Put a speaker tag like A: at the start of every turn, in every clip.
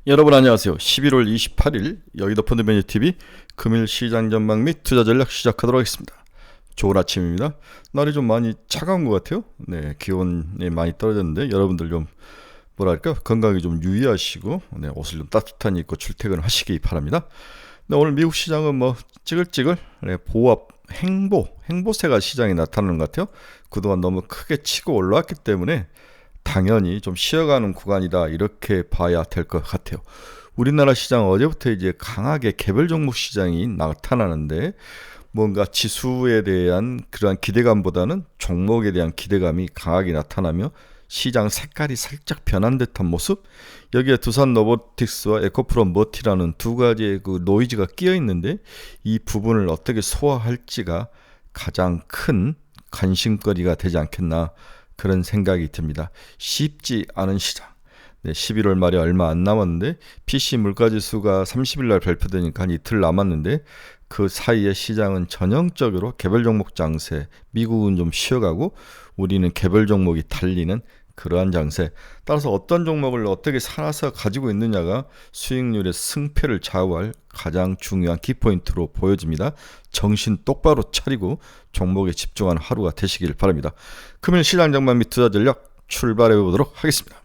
A: 여러분 안녕하세요. 11월 28일 여의도 펀드매니TV 금일 시장 전망 및 투자 전략 시작하도록 하겠습니다. 좋은 아침입니다. 날이 좀 많이 차가운 것 같아요. 네, 기온이 많이 떨어졌는데 여러분들 좀 뭐랄까 건강에 좀 유의하시고 옷을 좀 따뜻한 입고 출퇴근하시기 바랍니다. 네, 오늘 미국 시장은 뭐 찌글찌글 보합 행보세가 시장에 나타나는 것 같아요. 그동안 너무 크게 치고 올라왔기 때문에 당연히 좀 쉬어가는 구간이다 이렇게 봐야 될 것 같아요. 우리나라 시장 어제부터 이제 강하게 개별 종목 시장이 나타나는데 뭔가 지수에 대한 그러한 기대감보다는 종목에 대한 기대감이 강하게 나타나며 시장 색깔이 살짝 변한 듯한 모습. 여기에 두산 로보틱스와 에코프로 머티라는 두 가지의 그 노이즈가 끼어 있는데 이 부분을 어떻게 소화할지가 가장 큰 관심거리가 되지 않겠나 그런 생각이 듭니다. 쉽지 않은 시장. 네, 11월 말에 얼마 안 남았는데 PC 물가지수가 30일 날 발표되니까 한 이틀 남았는데 그 사이에 시장은 전형적으로 개별 종목 장세. 미국은 좀 쉬어가고 우리는 개별 종목이 달리는 그러한 장세. 따라서 어떤 종목을 어떻게 살아서 가지고 있느냐가 수익률의 승패를 좌우할 가장 중요한 키포인트로 보여집니다. 정신 똑바로 차리고 종목에 집중하는 하루가 되시길 바랍니다. 금일 시장 전망 및 투자 전략 출발해 보도록 하겠습니다.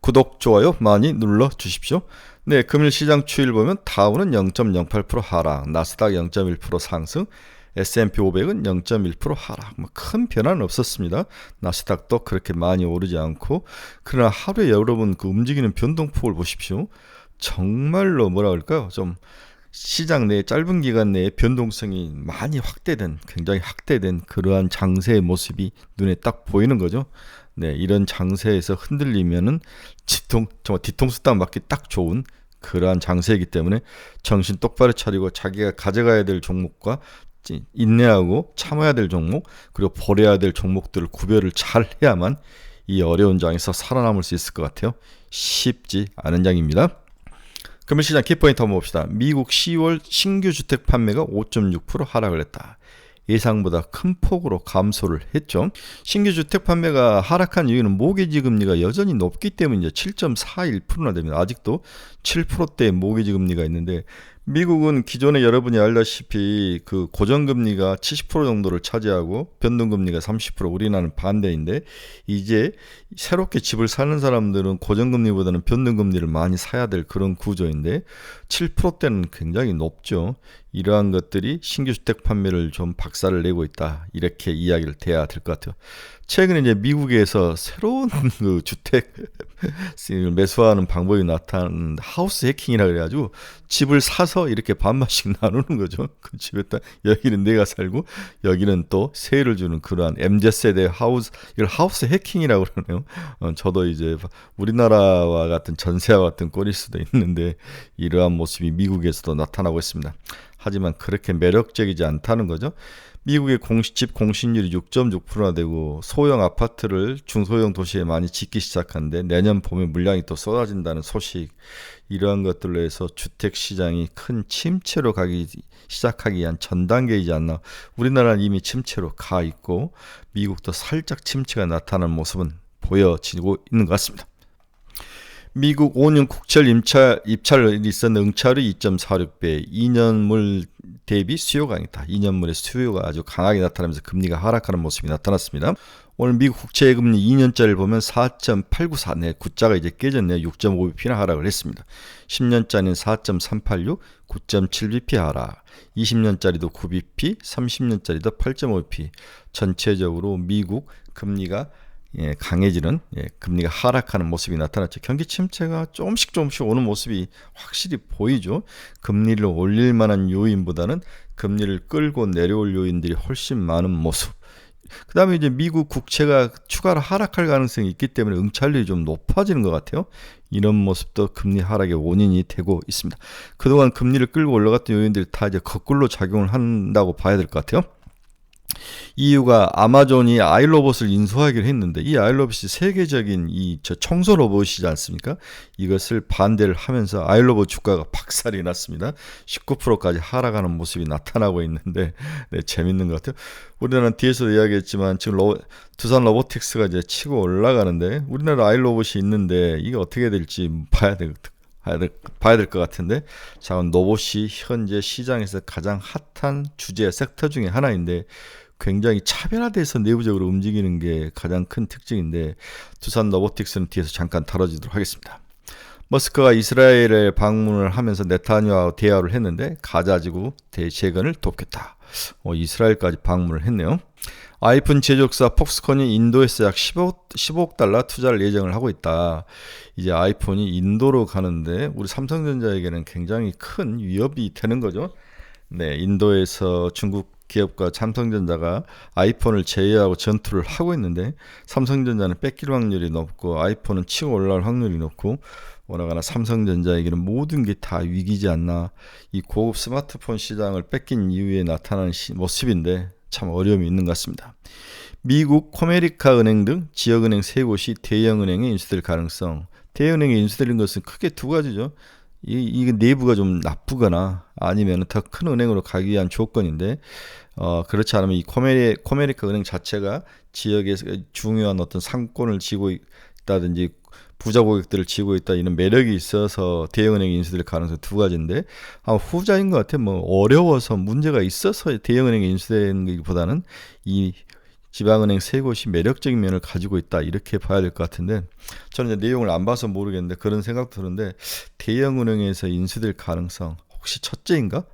A: 구독, 좋아요 많이 눌러 주십시오. 네, 금일 시장 추이를 보면 다우는 0.08% 하락, 나스닥 0.1% 상승, S&P 500은 0.1% 하락. 큰 변화는 없었습니다. 나스닥도 그렇게 많이 오르지 않고. 그러나 하루에 여러분 그 움직이는 변동폭을 보십시오. 정말로 뭐라 그럴까요? 좀 시장 내 짧은 기간 내에 변동성이 많이 확대된, 굉장히 확대된 그러한 장세의 모습이 눈에 딱 보이는 거죠. 네, 이런 장세에서 흔들리면은 정말 뒤통수 딱 맞기 딱 좋은 그러한 장세이기 때문에 정신 똑바로 차리고 자기가 가져가야 될 종목과 인내하고 참아야 될 종목 그리고 버려야 될 종목들을 구별을 잘 해야만 이 어려운 장에서 살아남을 수 있을 것 같아요. 쉽지 않은 장입니다. 금일 시장 키포인트 한번 봅시다. 미국 10월 신규 주택 판매가 5.6% 하락을 했다. 예상보다 큰 폭으로 감소를 했죠. 신규 주택 판매가 하락한 이유는 모기지 금리가 여전히 높기 때문에 7.41%나 됩니다. 아직도 7%대의 모기지 금리가 있는데 미국은 기존에 여러분이 알다시피 그 고정금리가 70% 정도를 차지하고 변동금리가 30%, 우리나라는 반대인데 이제 새롭게 집을 사는 사람들은 고정금리보다는 변동금리를 많이 사야 될 그런 구조인데 7%대는 굉장히 높죠. 이러한 것들이 신규 주택 판매를 좀 박살을 내고 있다. 이렇게 이야기를 돼야 될 것 같아요. 최근에 이제 미국에서 새로운 그 주택 매수하는 방법이 나타난 하우스 해킹이라 그래가지고 집을 사서 이렇게 반반씩 나누는 거죠. 그 집에다 여기는 내가 살고 여기는 또 세율을 주는 그러한 MZ세대 이걸 하우스 해킹이라고 그러네요. 저도 이제 우리나라와 같은 전세와 같은 꼴일 수도 있는데 이러한 모습이 미국에서도 나타나고 있습니다. 하지만 그렇게 매력적이지 않다는 거죠. 미국의 집 공시율이 6.6%나 되고 소형 아파트를 중소형 도시에 많이 짓기 시작하는데 내년 봄에 물량이 또 쏟아진다는 소식, 이러한 것들로 해서 주택시장이 큰 침체로 가기 시작하기 위한 전 단계이지 않나. 우리나라는 이미 침체로 가 있고 미국도 살짝 침체가 나타나는 모습은 보여지고 있는 것 같습니다. 미국 5년 국채 입찰이 있었는데 응찰이 2.46배, 2년물 대비 수요가 강했다. 2년물의 수요가 아주 강하게 나타나면서 금리가 하락하는 모습이 나타났습니다. 오늘 미국 국채 금리 2년짜리를 보면 4.894, 네, 구자가 이제 깨졌네요. 6.5bp나 하락을 했습니다. 10년짜리는 4.386, 9.7bp 하락, 20년짜리도 9bp, 30년짜리도 8.5bp. 전체적으로 미국 금리가 강해지는 금리가 하락하는 모습이 나타났죠. 경기 침체가 조금씩 오는 모습이 확실히 보이죠. 금리를 올릴 만한 요인보다는 금리를 끌고 내려올 요인들이 훨씬 많은 모습. 그 다음에 이제 미국 국채가 추가로 하락할 가능성이 있기 때문에 응찰률이 좀 높아지는 것 같아요. 이런 모습도 금리 하락의 원인이 되고 있습니다. 그동안 금리를 끌고 올라갔던 요인들이 다 이제 거꾸로 작용을 한다고 봐야 될 것 같아요. 이유가 아마존이 아이로봇을 인수하기로 했는데 이 아이로봇이 세계적인 저 청소 로봇이지 않습니까? 이것을 반대를 하면서 아이로봇 주가가 박살이 났습니다. 19%까지 하락하는 모습이 나타나고 있는데 네, 재밌는 것 같아요. 우리나라는 뒤에서도 이야기했지만 지금 두산 로보틱스가 이제 치고 올라가는데 우리나라 아이로봇이 있는데 이게 어떻게 될지 봐야 될 것 같은데, 자, 로봇이 현재 시장에서 가장 핫한 주제 섹터 중에 하나인데 굉장히 차별화돼서 내부적으로 움직이는 게 가장 큰 특징인데 두산 로보틱스는 뒤에서 잠깐 다뤄지도록 하겠습니다. 머스크가 이스라엘에 방문을 하면서 네타냐후와 대화를 했는데 가자지구 대재건을 돕겠다. 이스라엘까지 방문을 했네요. 아이폰 제조사 폭스콘이 인도에서 약 15억 달러 투자를 예정을 하고 있다. 이제 아이폰이 인도로 가는데 우리 삼성전자에게는 굉장히 큰 위협이 되는 거죠. 네, 인도에서 중국 기업과 삼성전자가 아이폰을 제외하고 전투를 하고 있는데 삼성전자는 뺏길 확률이 높고 아이폰은 치고 올라올 확률이 높고 워낙에나 삼성전자에게는 모든 게 다 위기지 않나. 이 고급 스마트폰 시장을 뺏긴 이후에 나타나는 모습인데 참 어려움이 있는 것 같습니다. 미국 코메리카 은행 등 지역은행 세 곳이 대형은행에 인수될 가능성. 대형은행에 인수되는 것은 크게 두 가지죠. 이게 내부가 좀 나쁘거나 아니면 더 큰 은행으로 가기 위한 조건인데 그렇지 않으면 이 코메리카 은행 자체가 지역에서 중요한 어떤 상권을 쥐고 있다든지 부자 고객들을 쥐고 있다 이런 매력이 있어서 대형은행이 인수될 가능성 두 가지인데 후자인 것 같아요. 뭐 어려워서 문제가 있어서 대형은행이 인수되는 것보다는 이 지방은행 세 곳이 매력적인 면을 가지고 있다 이렇게 봐야 될 것 같은데 저는 이제 내용을 안 봐서 모르겠는데 그런 생각도 드는데 대형은행에서 인수될 가능성 혹시 첫째인가?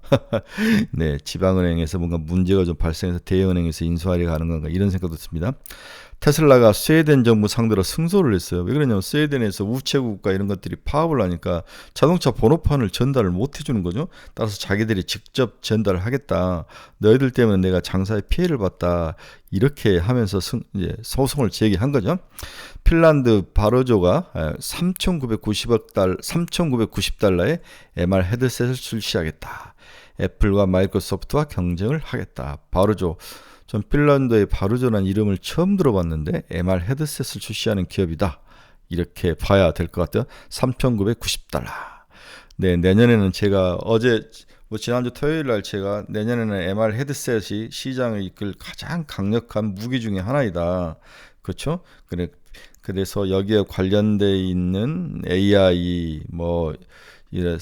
A: 네, 지방은행에서 뭔가 문제가 좀 발생해서 대형은행에서 인수하려고 하는 건가 이런 생각도 듭니다. 테슬라가 스웨덴 정부 상대로 승소를 했어요. 왜 그러냐면 스웨덴에서 우체국과 이런 것들이 파업을 하니까 자동차 번호판을 전달을 못 해주는 거죠. 따라서 자기들이 직접 전달을 하겠다. 너희들 때문에 내가 장사에 피해를 봤다. 이렇게 하면서 이제 소송을 제기한 거죠. 핀란드 바르조가 3,990달러에 MR 헤드셋을 출시하겠다. 애플과 마이크로소프트와 경쟁을 하겠다. 바르조. 전 핀란드의 바르조라는 이름을 처음 들어봤는데 MR 헤드셋을 출시하는 기업이다. 이렇게 봐야 될 것 같아요. 3,990달러. 네, 내년에는 제가 지난주 토요일 날 제가 내년에는 MR 헤드셋이 시장을 이끌 가장 강력한 무기 중에 하나이다. 그렇죠? 그래서 여기에 관련돼 있는 AI 이런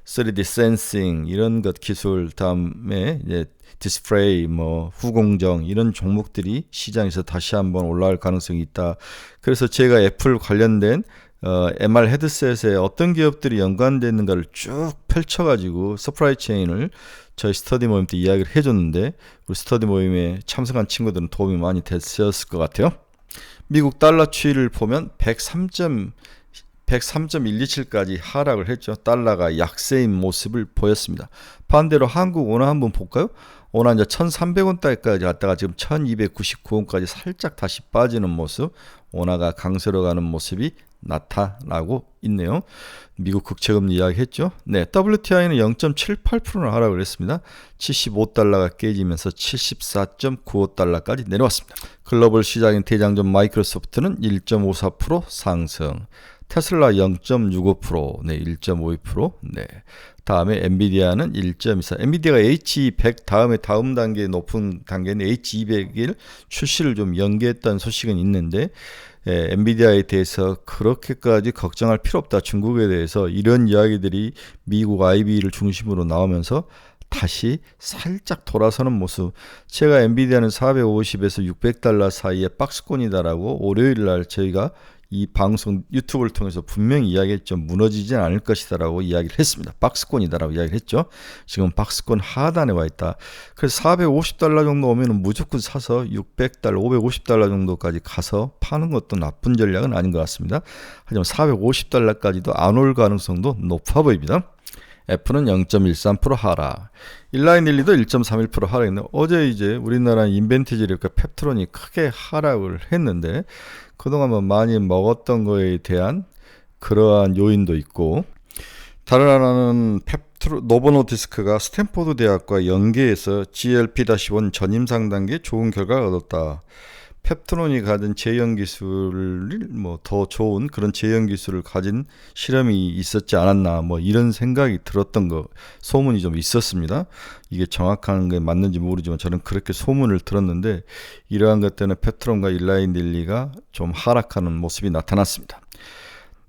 A: 3D 센싱 이런 것 기술 다음에 이제 디스플레이 후공정 이런 종목들이 시장에서 다시 한번 올라갈 가능성이 있다. 그래서 제가 애플 관련된 MR 헤드셋에 어떤 기업들이 연관되어 있는가를 쭉 펼쳐가지고 서프라이 체인을 저희 스터디 모임 때 이야기를 해줬는데 우리 스터디 모임에 참석한 친구들은 도움이 많이 됐었을 것 같아요. 미국 달러 추이를 보면 103.127까지 하락을 했죠. 달러가 약세인 모습을 보였습니다. 반대로 한국 원화 한번 볼까요? 원화 이제 1,300원대까지 갔다가 지금 1,299원까지 살짝 다시 빠지는 모습, 원화가 강세로 가는 모습이 나타나고 있네요. 미국 국채금리 이야기했죠. 네, WTI는 0.78%나 하락을 했습니다. 75달러가 깨지면서 74.95달러까지 내려왔습니다. 글로벌 시장인 대장전 마이크로소프트는 1.54% 상승. 테슬라 0.65%, 네, 1.52%, 네. 다음에 엔비디아는 1.24. 엔비디아가 H100 다음 단계 높은 단계는 H200일 출시를 좀 연기했다는 소식은 있는데 엔비디아에 대해서 그렇게까지 걱정할 필요 없다. 중국에 대해서 이런 이야기들이 미국 IB를 중심으로 나오면서 다시 살짝 돌아서는 모습. 제가 엔비디아는 450에서 600달러 사이에 박스권이다라고 월요일 날 저희가 이 방송 유튜브를 통해서 분명히 이야기했죠. 무너지진 않을 것이다라고 이야기를 했습니다. 박스권이다라고 이야기를 했죠. 지금 박스권 하단에 와 있다. 그래서 450달러 정도 오면 무조건 사서 600달러, 550달러 정도까지 가서 파는 것도 나쁜 전략은 아닌 것 같습니다. 하지만 450달러까지도 안 올 가능성도 높아 보입니다. 애플은 0.13% 하락. 일라인일리도 1.31% 하락했는데 어제 이제 우리나라 인벤티지력과 펩트론이 크게 하락을 했는데 그동안 많이 먹었던 거에 대한 그러한 요인도 있고 다른 하나는 노보노디스크가 스탠포드 대학과 연계해서 GLP-1 전임 상단계에 좋은 결과를 얻었다. 펩트론이 가진 제형 기술을 더 좋은 그런 제형 기술을 가진 실험이 있었지 않았나 이런 생각이 들었던 거 소문이 좀 있었습니다. 이게 정확한 게 맞는지 모르지만 저는 그렇게 소문을 들었는데 이러한 것 때문에 펩트론과 일라이 닐리가 좀 하락하는 모습이 나타났습니다.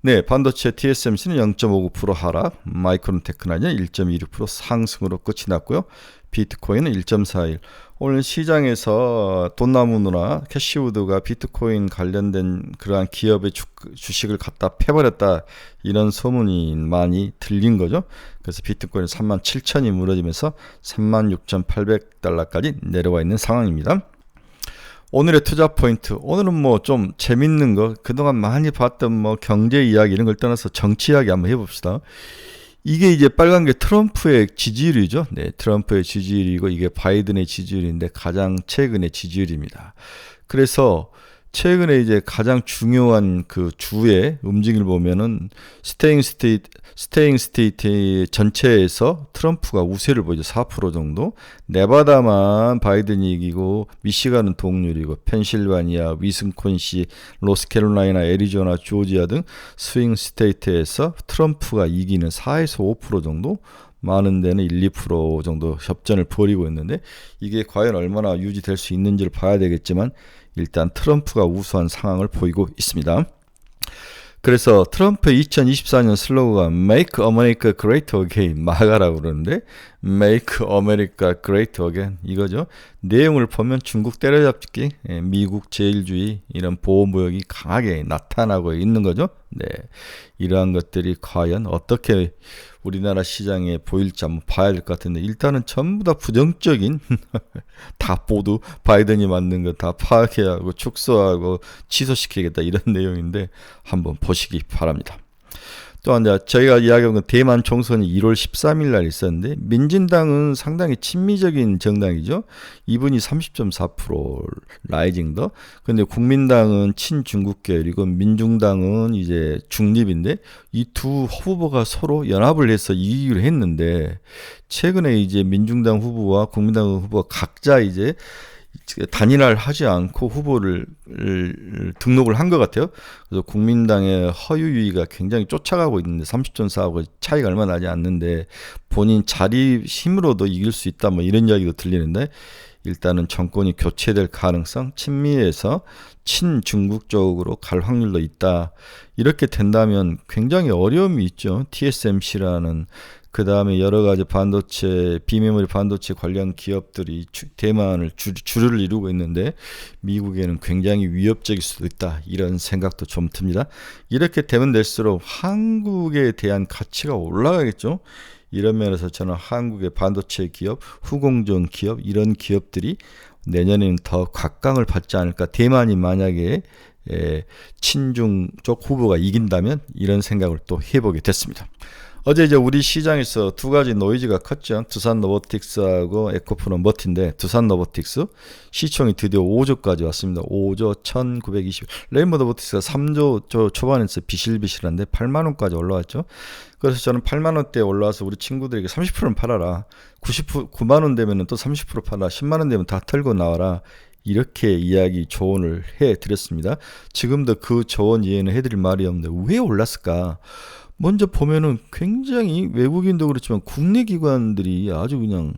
A: 네, 반도체 TSMC는 0.59% 하락, 마이크론 테크노는 1.26% 상승으로 끝이 났고요. 비트코인은 1.41. 오늘 시장에서 돈나무 누나 캐시우드가 비트코인 관련된 그러한 기업의 주식을 갖다 패버렸다 이런 소문이 많이 들린 거죠. 그래서 비트코인은 37,000이 무너지면서 36,800달러까지 내려와 있는 상황입니다. 오늘의 투자 포인트. 오늘은 좀 재밌는 거, 그동안 많이 봤던 경제 이야기 이런 걸 떠나서 정치 이야기 한번 해봅시다. 이게 이제 빨간 게 트럼프의 지지율이죠. 네, 트럼프의 지지율이고 이게 바이든의 지지율인데 가장 최근의 지지율입니다. 그래서 최근에 이제 가장 중요한 그 주의 움직임을 보면은 스테잉 스테이트 전체에서 트럼프가 우세를 보이죠. 4% 정도. 네바다만 바이든이 이기고 미시간은 동률이고 펜실바니아, 위스콘신, 노스캐롤라이나, 애리조나, 조지아 등 스윙 스테이트에서 트럼프가 이기는 4에서 5% 정도, 많은 데는 1, 2% 정도 협전을 벌이고 있는데 이게 과연 얼마나 유지될 수 있는지를 봐야 되겠지만 일단 트럼프가 우수한 상황을 보이고 있습니다. 그래서 트럼프의 2024년 슬로건가 Make America Great Again, 막아라고 그러는데 Make America Great Again 이거죠. 내용을 보면 중국 때려잡기, 미국 제일주의 이런 보호무역이 강하게 나타나고 있는 거죠. 네, 이러한 것들이 과연 어떻게 우리나라 시장에 보일지 한번 봐야 될 것 같은데 일단은 전부 다 부정적인 다 모두 바이든이 만든 거 다 파괴하고 축소하고 취소시키겠다 이런 내용인데 한번 보시기 바랍니다. 또한 저희가 이야기한 건 대만 총선이 1월 13일 날 있었는데 민진당은 상당히 친미적인 정당이죠. 이분이 30.4% 라이징 더. 근데 국민당은 친중국계열이고 민중당은 이제 중립인데 이 두 후보가 서로 연합을 해서 이기기로 했는데 최근에 이제 민중당 후보와 국민당 후보가 각자 이제 단일화를 하지 않고 후보를 등록을 한 것 같아요. 그래서 국민당의 허유위가 굉장히 쫓아가고 있는데 30.4하고 차이가 얼마 나지 않는데 본인 자리 힘으로도 이길 수 있다 이런 이야기도 들리는데 일단은 정권이 교체될 가능성, 친미에서 친중국 쪽으로 갈 확률도 있다. 이렇게 된다면 굉장히 어려움이 있죠. TSMC라는 그 다음에 여러 가지 반도체, 비메모리 반도체 관련 기업들이 대만을 주류를 이루고 있는데 미국에는 굉장히 위협적일 수도 있다. 이런 생각도 좀 듭니다. 이렇게 되면 될수록 한국에 대한 가치가 올라가겠죠. 이런 면에서 저는 한국의 반도체 기업, 후공정 기업 이런 기업들이 내년에는 더 각광을 받지 않을까. 대만이 만약에 친중 쪽 후보가 이긴다면 이런 생각을 또 해보게 됐습니다. 어제 이제 우리 시장에서 두 가지 노이즈가 컸죠. 두산 로보틱스하고 에코프로 머티인데 두산 로보틱스 시총이 드디어 5조까지 왔습니다. 5조 1920. 레인보 로보틱스가 3조 초반에서 비실비실한데 8만 원까지 올라왔죠. 그래서 저는 8만 원대에 올라와서 우리 친구들에게 30%는 팔아라. 9만 원 되면 또 30% 팔아. 10만 원 되면 다 털고 나와라. 이렇게 이야기 조언을 해드렸습니다. 지금도 그 조언 이해는 해드릴 말이 없는데 왜 올랐을까? 먼저 보면은 굉장히 외국인도 그렇지만 국내 기관들이 아주 그냥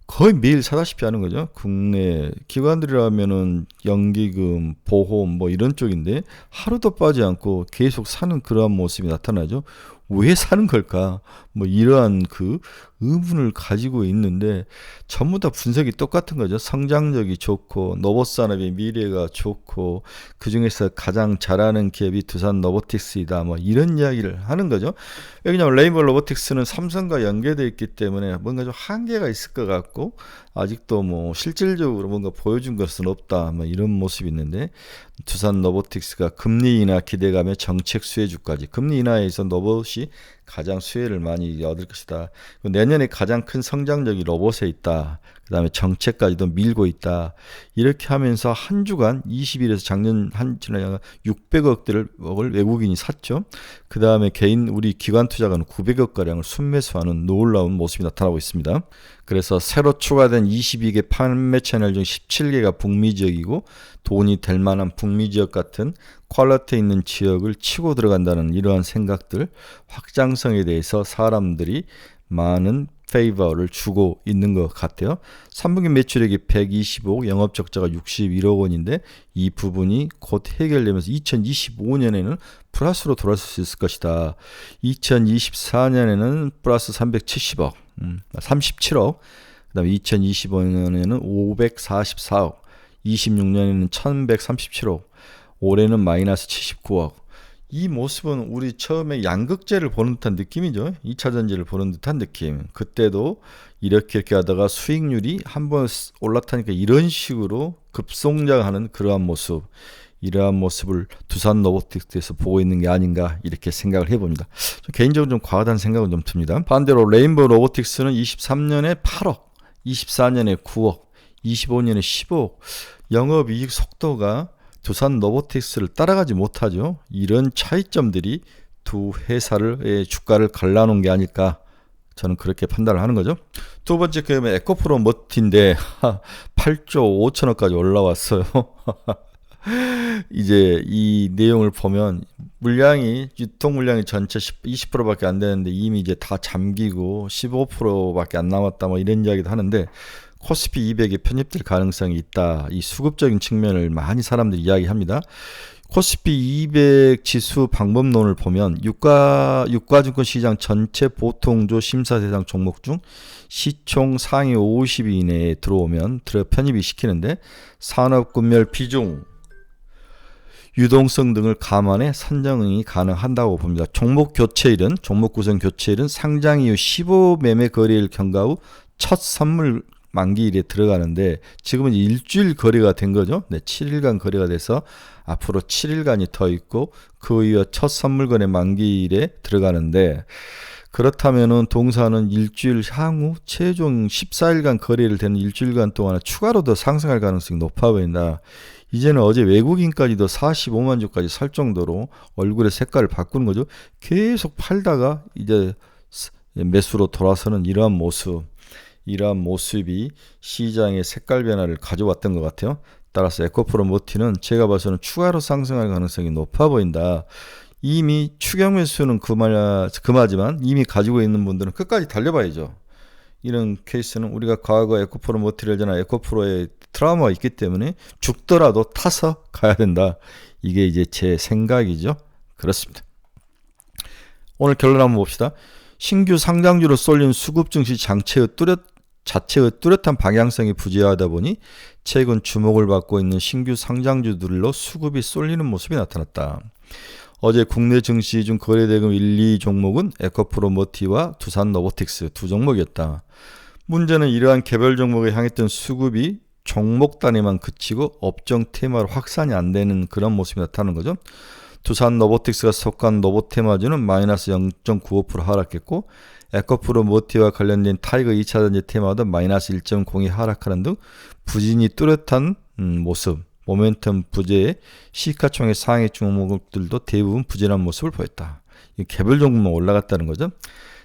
A: 거의 매일 사다시피 하는 거죠. 국내 기관들이라면은 연기금, 보험 이런 쪽인데 하루도 빠지 않고 계속 사는 그러한 모습이 나타나죠. 왜 사는 걸까? 이러한 그 의문을 가지고 있는데 전부 다 분석이 똑같은 거죠. 성장력이 좋고 로봇산업의 미래가 좋고 그중에서 가장 잘하는 기업이 두산 로보틱스이다. 이런 이야기를 하는 거죠. 왜냐하면 레인보우 로보틱스는 삼성과 연계되어 있기 때문에 뭔가 좀 한계가 있을 것 같고 아직도 실질적으로 뭔가 보여준 것은 없다. 이런 모습이 있는데 두산 로보틱스가 금리 인하 기대감에 정책 수혜주까지. 금리 인하에서 로봇이 가장 수혜를 많이 얻을 것이다. 내년에 가장 큰 성장력이 로봇에 있다. 그 다음에 정책까지도 밀고 있다. 이렇게 하면서 한 주간 20일에서 작년 한 주간 600억대를 외국인이 샀죠. 그 다음에 개인 우리 기관 투자가는 900억 가량을 순매수하는 놀라운 모습이 나타나고 있습니다. 그래서 새로 추가된 22개 판매 채널 중 17개가 북미 지역이고 돈이 될 만한 북미 지역 같은 퀄리티 있는 지역을 치고 들어간다는 이러한 생각들, 확장성에 대해서 사람들이 많은 페이버를 주고 있는 것 같아요. 3분기 매출액이 125억, 영업적자가 61억 원인데 이 부분이 곧 해결되면서 2025년에는 플러스로 돌아설 수 있을 것이다. 2024년에는 플러스 370억, 37억, 그 다음에 2025년에는 544억, 26년에는 1137억, 올해는 마이너스 79억. 이 모습은 우리 처음에 양극재를 보는 듯한 느낌이죠. 2차 전지를 보는 듯한 느낌. 그때도 이렇게 하다가 수익률이 한번 올라타니까 이런 식으로 급성장하는 그러한 모습, 이러한 모습을 두산 로보틱스에서 보고 있는 게 아닌가 이렇게 생각을 해봅니다. 개인적으로 좀 과하다는 생각은 좀 듭니다. 반대로 레인보우 로보틱스는 23년에 8억, 24년에 9억, 25년에 15억. 영업이익 속도가 두산 로보틱스를 따라가지 못하죠. 이런 차이점들이 두 회사의 주가를 갈라놓은 게 아닐까, 저는 그렇게 판단을 하는 거죠. 두 번째 그러면 에코프로 머티인데 8조 5천억까지 올라왔어요. 이제 이 내용을 보면 물량이, 유통 물량이 전체 20%밖에 안 되는데 이미 이제 다 잠기고 15%밖에 안 남았다 뭐 이런 이야기도 하는데, 코스피 200에 편입될 가능성이 있다. 이 수급적인 측면을 많이 사람들이 이야기합니다. 코스피 200 지수 방법론을 보면 유가증권 시장 전체 보통조 심사 대상 종목 중 시총 상위 50위 이내에 들어오면 편입이 시키는데, 산업군별 비중, 유동성 등을 감안해 선정이 가능한다고 봅니다. 종목 교체일은, 종목 구성 교체일은 상장 이후 15매매 거래일 경과 후 첫 선물 만기일에 들어가는데, 지금은 일주일 거래가 된 거죠. 네, 7일간 거래가 돼서 앞으로 7일간이 더 있고 그 이후 첫 선물 거래 만기일에 들어가는데, 그렇다면은 동사는 일주일 향후 최종 14일간 거래를 되는 일주일간 동안 추가로 더 상승할 가능성이 높아 보인다. 이제는 어제 외국인까지도 45만 주까지 살 정도로 얼굴의 색깔을 바꾸는 거죠. 계속 팔다가 이제 매수로 돌아서는 이러한 모습이 시장의 색깔 변화를 가져왔던 것 같아요. 따라서 에코프로 모티는 제가 봐서는 추가로 상승할 가능성이 높아 보인다. 이미 추격 매수는 금하지만 이미 가지고 있는 분들은 끝까지 달려봐야죠. 이런 케이스는 우리가 과거 에코프로 모티를 전한 에코프로의 트라우마가 있기 때문에 죽더라도 타서 가야 된다. 이게 이제 제 생각이죠. 그렇습니다. 오늘 결론 한번 봅시다. 신규 상장주로 쏠린 수급 증시 자체의 뚜렷한 방향성이 부재하다 보니 최근 주목을 받고 있는 신규 상장주들로 수급이 쏠리는 모습이 나타났다. 어제 국내 증시 중 거래대금 1, 2종목은 에코프로 머티와 두산 로보틱스 두 종목이었다. 문제는 이러한 개별 종목에 향했던 수급이 종목 단위만 그치고 업종 테마로 확산이 안 되는 그런 모습이 나타나는 거죠. 두산 로보틱스가 속한 로보테마주는 마이너스 0.95% 하락했고, 에코프로 모티와 관련된 타이거 2차전지 테마도 마이너스 1.02 하락하는 등 부진이 뚜렷한 모습, 모멘텀 부재에 시가총액 상위 종목들도 대부분 부진한 모습을 보였다. 개별 종목만 올라갔다는 거죠.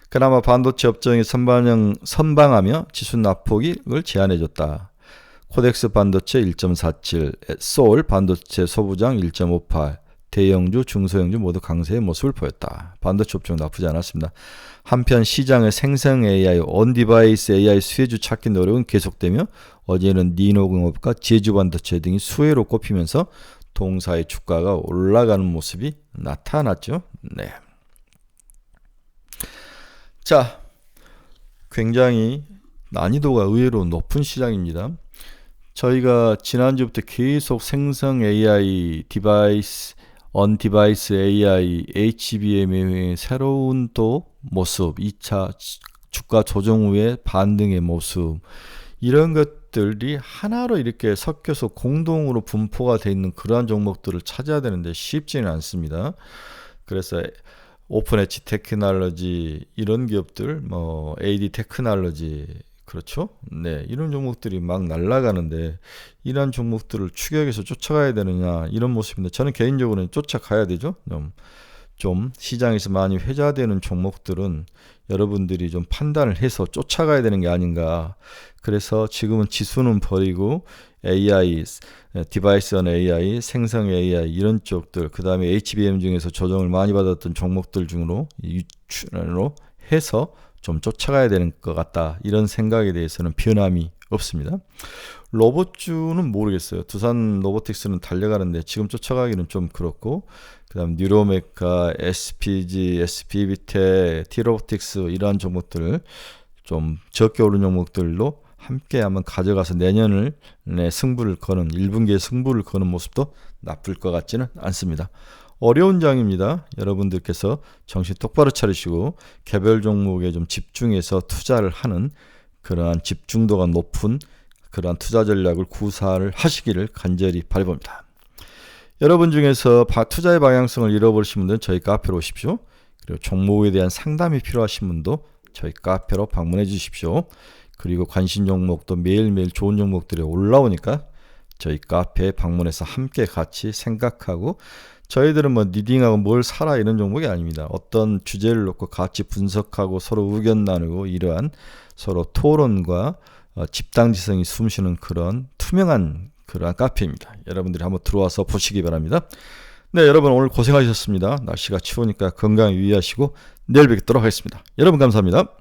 A: 그나마 반도체 업종이 선방하며 지수 낙폭을 제한해줬다. 코덱스 반도체 1.47, 소울 반도체 소부장 1.58, 대형주, 중소형주 모두 강세의 모습을 보였다. 반도체 업종 나쁘지 않았습니다. 한편 시장의 생성 AI, 온디바이스 AI 수혜주 찾기 노력은 계속되며 어제는 니노공업과 제주반도체 등이 수혜로 꼽히면서 동사의 주가가 올라가는 모습이 나타났죠. 네. 자, 굉장히 난이도가 의외로 높은 시장입니다. 저희가 지난주부터 계속 생성 AI 디바이스, 언디바이스 AI, HBM의 새로운 또 모습, 2차 주가 조정 후의 반등의 모습, 이런 것 기업들이 하나로 이렇게 섞여서 공동으로 분포가 되어 있는 그러한 종목들을 찾아야 되는데 쉽지는 않습니다. 그래서 오픈 엣지 테크놀로지 이런 기업들, 뭐 AD 테크놀로지, 그렇죠? 네, 이런 종목들이 막 날아가는데 이러한 종목들을 추격해서 쫓아가야 되느냐 이런 모습인데 저는 개인적으로는 쫓아가야 되죠. 좀 시장에서 많이 회자되는 종목들은 여러분들이 좀 판단을 해서 쫓아가야 되는 게 아닌가. 그래서 지금은 지수는 버리고 AI, 디바이스 온 AI, 생성 AI 이런 쪽들, 그 다음에 HBM 중에서 조정을 많이 받았던 종목들 중으로 유출로 해서 좀 쫓아가야 되는 것 같다. 이런 생각에 대해서는 변함이 없습니다. 로봇주는 모르겠어요. 두산 로보틱스는 달려가는데 지금 쫓아가기는 좀 그렇고, 그 다음 뉴로메카, SPG, SP비텍, T로보틱스 이러한 종목들 좀 적게 오른 종목들로 함께 한번 가져가서 내년을 승부를 거는 1분기에 승부를 거는 모습도 나쁠 것 같지는 않습니다. 어려운 장입니다. 여러분들께서 정신 똑바로 차리시고 개별 종목에 좀 집중해서 투자를 하는 그러한 집중도가 높은 그러한 투자 전략을 구사를 하시기를 간절히 바라봅니다. 여러분 중에서 투자의 방향성을 잃어버리신 분들은 저희 카페로 오십시오. 그리고 종목에 대한 상담이 필요하신 분도 저희 카페로 방문해 주십시오. 그리고 관심 종목도 매일매일 좋은 종목들이 올라오니까 저희 카페에 방문해서 함께 같이 생각하고, 저희들은 뭐 리딩하고 뭘 사라 이런 종목이 아닙니다. 어떤 주제를 놓고 같이 분석하고 서로 의견 나누고 이러한 서로 토론과 집단지성이 숨쉬는 그런 투명한 그러한 카페입니다. 여러분들이 한번 들어와서 보시기 바랍니다. 네, 여러분 오늘 고생하셨습니다. 날씨가 추우니까 건강 유의하시고 내일 뵙도록 하겠습니다. 여러분 감사합니다.